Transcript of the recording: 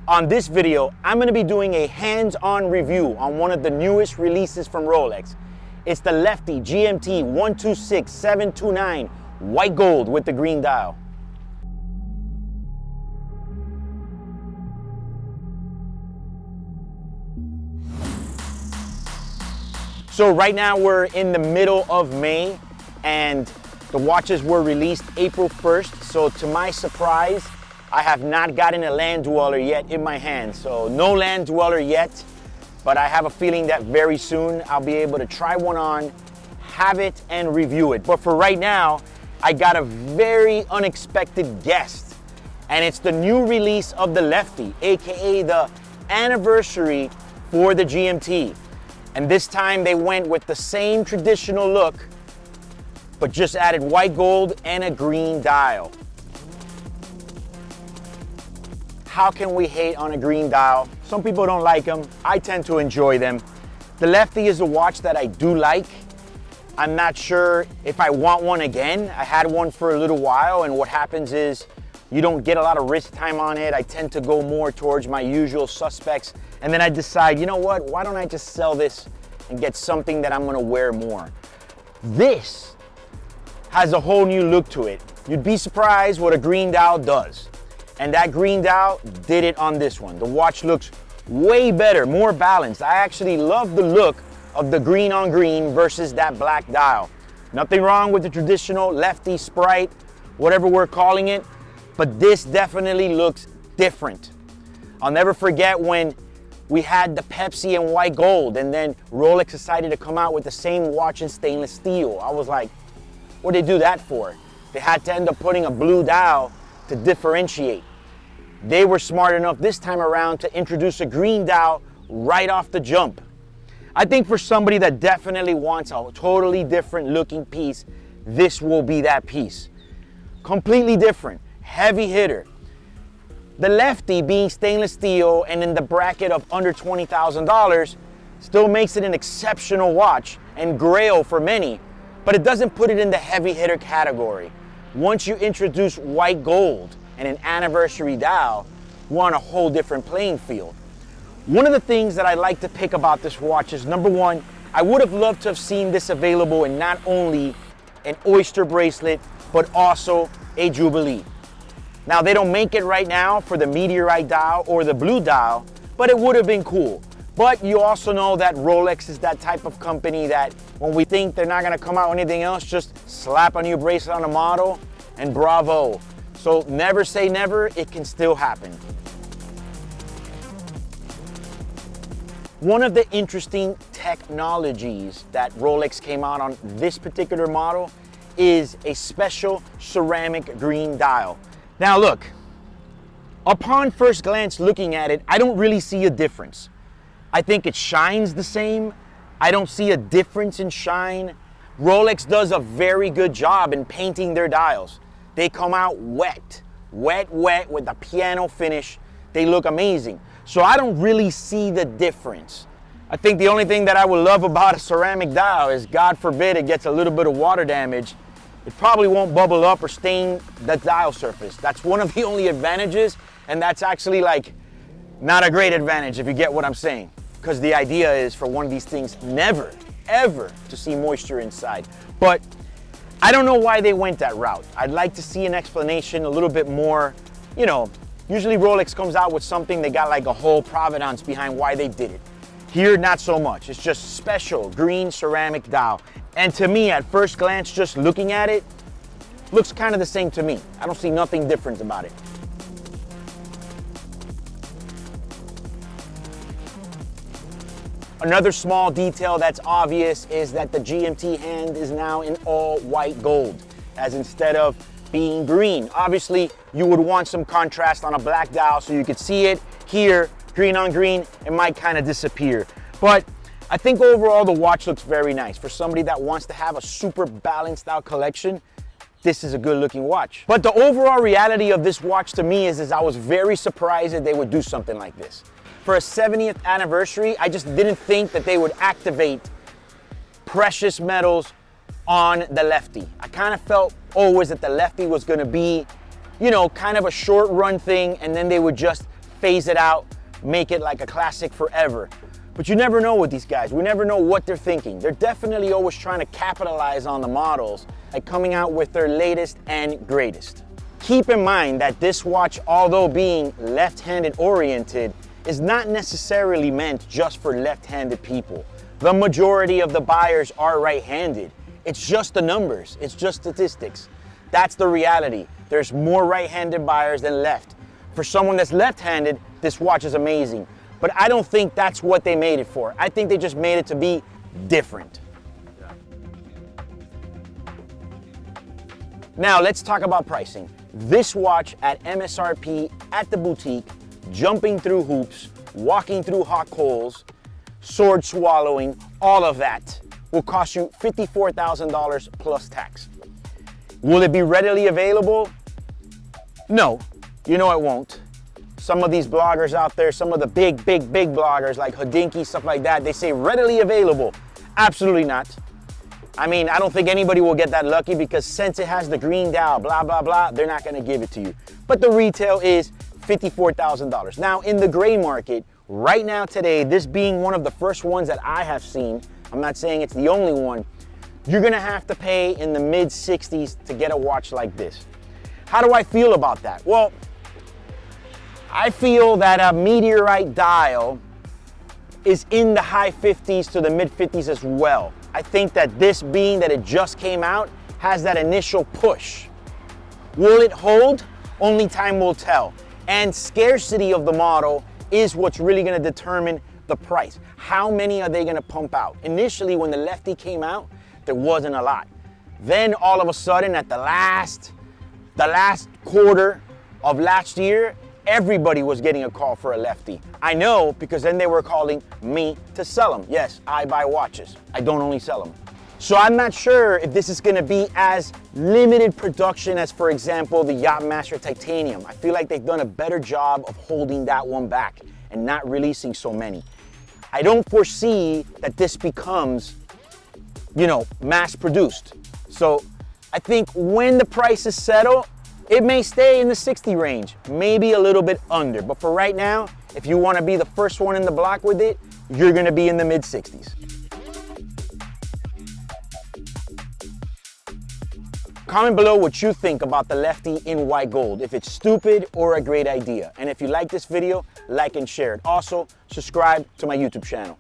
On this video, I'm gonna be doing a hands-on review on one of the newest releases from Rolex. It's the Lefty GMT 126729 white gold with the green dial. So right now we're in the middle of May and the watches were released April 1st. So to my surprise, I have not gotten a land dweller yet in my hand. So no land dweller yet, but I have a feeling that very soon I'll be able to try one on, have it and review it. But for right now, I got a very unexpected guest, and it's the new release of the Lefty, AKA the anniversary for the GMT. And this time they went with the same traditional look, but just added white gold and a green dial. How can we hate on a green dial? Some people don't like them. I tend to enjoy them. The Lefty is a watch that I do like. I'm not sure if I want one again. I had one for a little while, and what happens is you don't get a lot of wrist time on it. I tend to go more towards my usual suspects, and then I decide, you know what, why don't I just sell this and get something that I'm gonna wear more? This has a whole new look to it. You'd be surprised what a green dial does. And that green dial did it on this one. The watch looks way better, more balanced. I actually love the look of the green on green versus that black dial. Nothing wrong with the traditional Lefty Sprite, whatever we're calling it, but this definitely looks different. I'll never forget when we had the Pepsi and white gold, and then Rolex decided to come out with the same watch in stainless steel. I was like, what did they do that for? They had to end up putting a blue dial to differentiate. They were smart enough this time around to introduce a green dial right off the jump. I think for somebody that definitely wants a totally different looking piece, this will be that piece. Completely different, heavy hitter. The Lefty being stainless steel and in the bracket of under $20,000 still makes it an exceptional watch and grail for many, but it doesn't put it in the heavy hitter category. Once you introduce white gold and an anniversary dial, we're on a whole different playing field. One of the things that I like to pick about this watch is, number one, I would have loved to have seen this available in not only an oyster bracelet, but also a Jubilee. Now, they don't make it right now for the meteorite dial or the blue dial, but it would have been cool. But you also know that Rolex is that type of company that when we think they're not gonna come out with anything else, just slap a new bracelet on a model and bravo. So never say never, it can still happen. One of the interesting technologies that Rolex came out on this particular model is a special ceramic green dial. Now look, upon first glance looking at it, I don't really see a difference. I think it shines the same. I don't see a difference in shine. Rolex does a very good job in painting their dials. They come out wet with a piano finish. They look amazing. So I don't really see the difference. I think the only thing that I would love about a ceramic dial is, God forbid it gets a little bit of water damage, it probably won't bubble up or stain the dial surface. That's one of the only advantages, and that's actually like not a great advantage if you get what I'm saying. Because the idea is for one of these things never, ever to see moisture inside. But I don't know why they went that route. I'd like to see an explanation a little bit more, you know, usually Rolex comes out with something, they got like a whole provenance behind why they did it. Here, not so much. It's just special green ceramic dial. And to me, at first glance, just looking at it, looks kind of the same to me. I don't see nothing different about it. Another small detail that's obvious is that the GMT hand is now in all white gold, as instead of being green. Obviously, you would want some contrast on a black dial so you could see it. Here, green on green, it might kind of disappear. But I think overall the watch looks very nice. For somebody that wants to have a super balanced out collection, this is a good looking watch. But the overall reality of this watch to me is I was very surprised that they would do something like this. For a 70th anniversary, I just didn't think that they would activate precious metals on the Lefty. I kind of felt always that the Lefty was gonna be, you know, kind of a short run thing, and then they would just phase it out, make it like a classic forever. But you never know with these guys. We never know what they're thinking. They're definitely always trying to capitalize on the models, like coming out with their latest and greatest. Keep in mind that this watch, although being left-handed oriented, is not necessarily meant just for left-handed people. The majority of the buyers are right-handed. It's just the numbers, it's just statistics. That's the reality. There's more right-handed buyers than left. For someone that's left-handed, this watch is amazing. But I don't think that's what they made it for. I think they just made it to be different. Now let's talk about pricing. This watch at MSRP at the boutique, jumping through hoops, walking through hot coals, sword swallowing, all of that will cost you $54,000 plus tax. Will it be readily available? No, you know it won't. Some of these bloggers out there, some of the big bloggers like Hodinkee, stuff like that, they say readily available. Absolutely not. I mean, I don't think anybody will get that lucky because since it has the green dial, blah, blah, blah, they're not gonna give it to you. But the retail is $54,000. Now in the gray market, right now today, this being one of the first ones that I have seen, I'm not saying it's the only one, you're gonna have to pay in the mid 60s to get a watch like this. How do I feel about that? Well, I feel that a meteorite dial is in the high 50s to the mid 50s as well. I think that this being that it just came out has that initial push. Will it hold? Only time will tell. And scarcity of the model is what's really gonna determine the price. How many are they gonna pump out? Initially, when the Lefty came out, there wasn't a lot. Then all of a sudden at the last quarter of last year, everybody was getting a call for a Lefty. I know because then they were calling me to sell them. Yes, I buy watches. I don't only sell them. So I'm not sure if this is gonna be as limited production as, for example, the Yachtmaster Titanium. I feel like they've done a better job of holding that one back and not releasing so many. I don't foresee that this becomes, mass produced. So I think when the prices settle, it may stay in the 60 range, maybe a little bit under. But for right now, if you want to be the first one in the block with it, you're going to be in the mid 60s. Comment below what you think about the Lefty in white gold, if it's stupid or a great idea. And if you like this video, like and share it. Also, subscribe to my YouTube channel.